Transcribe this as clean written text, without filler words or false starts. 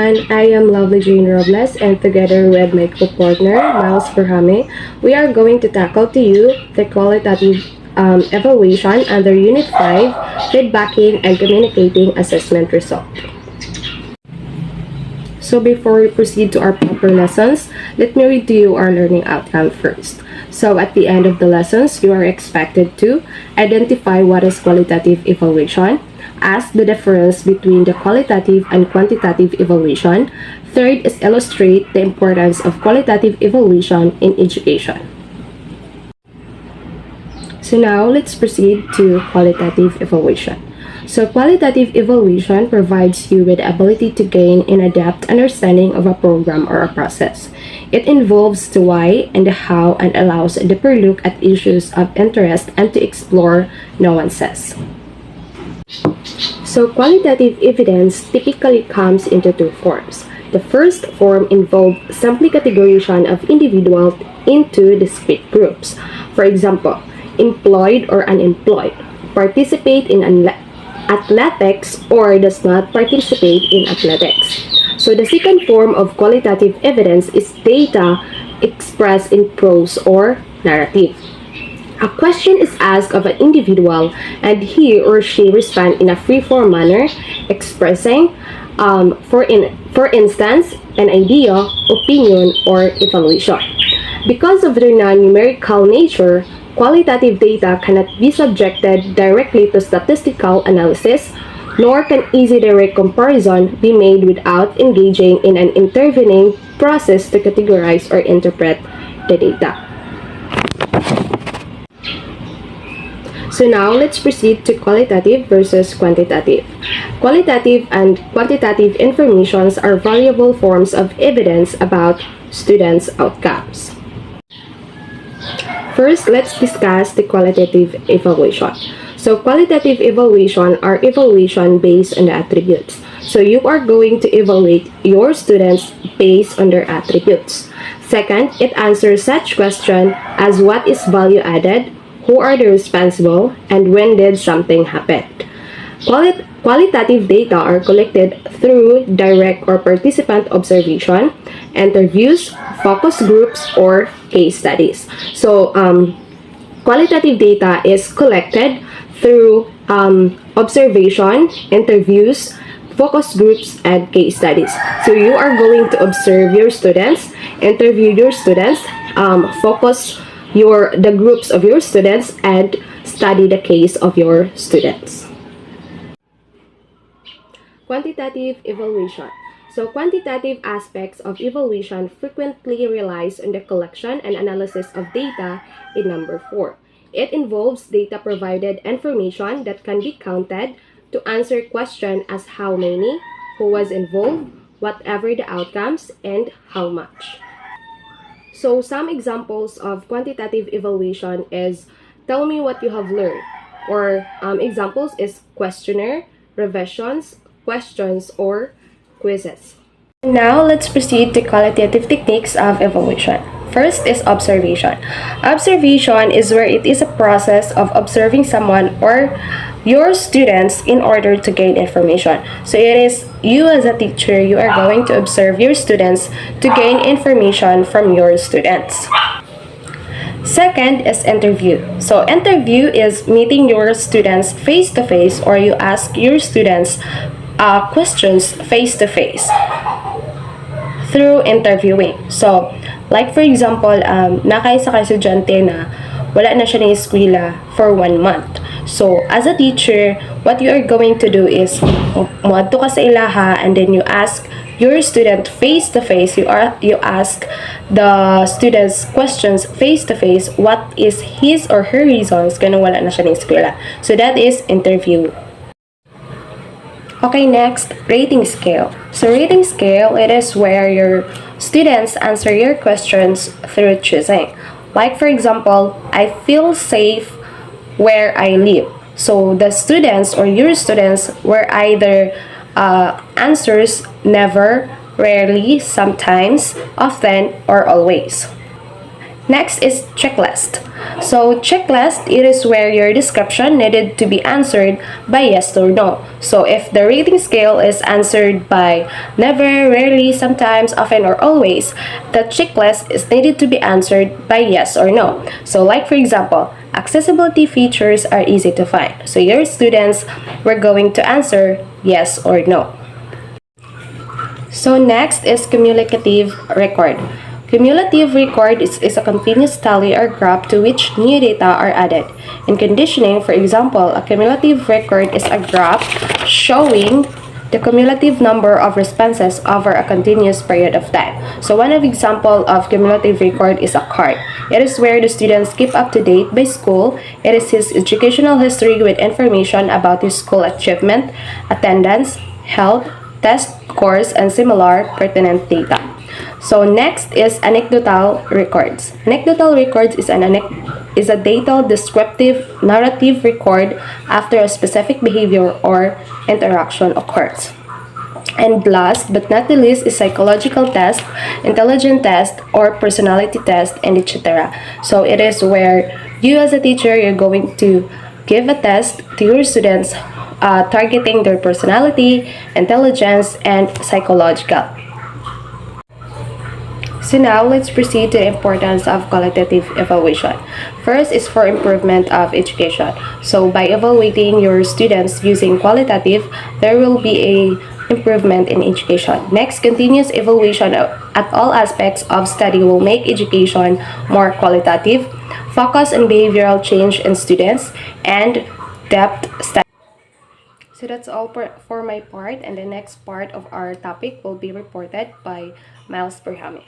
everyone, I am Lovely Jane Robles and together with my co-partner Miles Perhame, we are going to tackle to you the qualitative evaluation under Unit 5, Feedbacking and Communicating Assessment Result. So before we proceed to our proper lessons, let me read to you our learning outcome first. So at the end of the lessons, you are expected to identify what is qualitative evaluation, ask the difference between the qualitative and quantitative evaluation. Third is illustrate the importance of qualitative evaluation in education. So now let's proceed to qualitative evaluation. So qualitative evaluation provides you with the ability to gain an in-depth understanding of a program or a process. It involves the why and the how and allows a deeper look at issues of interest and to explore nuances. So qualitative evidence typically comes into two forms. The first form involves simply categorization of individuals into discrete groups. For example, employed or unemployed, participate in athletics or does not participate in athletics. So the second form of qualitative evidence is data expressed in prose or narrative. A question is asked of an individual and he or she responds in a free-form manner, expressing, for instance, an idea, opinion, or evaluation. Because of their non-numerical nature, qualitative data cannot be subjected directly to statistical analysis, nor can easy direct comparison be made without engaging in an intervening process to categorize or interpret the data. So now let's proceed to qualitative versus quantitative. Qualitative and quantitative informations are valuable forms of evidence about students' outcomes. First, let's discuss the qualitative evaluation. So qualitative evaluation are evaluation based on the attributes. So you are going to evaluate your students based on their attributes. Second, it answers such questions as what is value added, who are the responsible, and when did something happen. Qualitative data are collected through direct or participant observation, interviews, focus groups, or case studies. So, qualitative data is collected through observation, interviews, focus groups, and case studies. So, you are going to observe your students, interview your students, focus the groups of your students, and study the case of your students. Quantitative evaluation. So quantitative aspects of evaluation frequently relies on the collection and analysis of data in number 4. It involves data provided information that can be counted to answer questions as how many, who was involved, whatever the outcomes, and how much. So some examples of quantitative evaluation is tell me what you have learned, or examples is questionnaire, revisions, questions, or quizzes. Now let's proceed to qualitative techniques of evaluation. First is observation. Observation is where it is a process of observing someone or your students in order to gain information. So it is you as a teacher, you are going to observe your students to gain information from your students. Second is interview. So interview is meeting your students face to face, or you ask your students questions face to face through interviewing. So, like for example, nakaisa ka estudyante na wala na siya ng eskwela for 1 month. So, as a teacher, what you are going to do is muadto ka sa ilaha and then you ask your student face to face. You ask the students questions face to face. What is his or her reasons kung wala na siya ng eskwela? So, that is interview. Okay, next, rating scale. So rating scale, it is where your students answer your questions through choosing. Like for example, I feel safe where I live. So the students or your students were either answers never, rarely, sometimes, often, or always. Next is checklist. So checklist, it is where your description needed to be answered by yes or no. So if the rating scale is answered by never, rarely, sometimes, often, or always, the checklist is needed to be answered by yes or no. So like for example, accessibility features are easy to find. So your students were going to answer yes or no. So next is cumulative record. Cumulative record is a continuous tally or graph to which new data are added. In conditioning, for example, a cumulative record is a graph showing the cumulative number of responses over a continuous period of time. So one of example of cumulative record is a card. It is where the students keep up to date by school. It is his educational history with information about his school achievement, attendance, health, test scores, and similar pertinent data. So next is anecdotal records. Anecdotal records is a data descriptive narrative record after a specific behavior or interaction occurs. And last but not the least is psychological test, intelligence test, or personality test, and etc. So it is where you as a teacher, you're going to give a test to your students targeting their personality, intelligence, and psychological. So now, let's proceed to the importance of qualitative evaluation. First is for improvement of education. So by evaluating your students using qualitative, there will be a improvement in education. Next, continuous evaluation at all aspects of study will make education more qualitative, focus on behavioral change in students, and depth study. So that's all for my part, and the next part of our topic will be reported by Miles Perhami.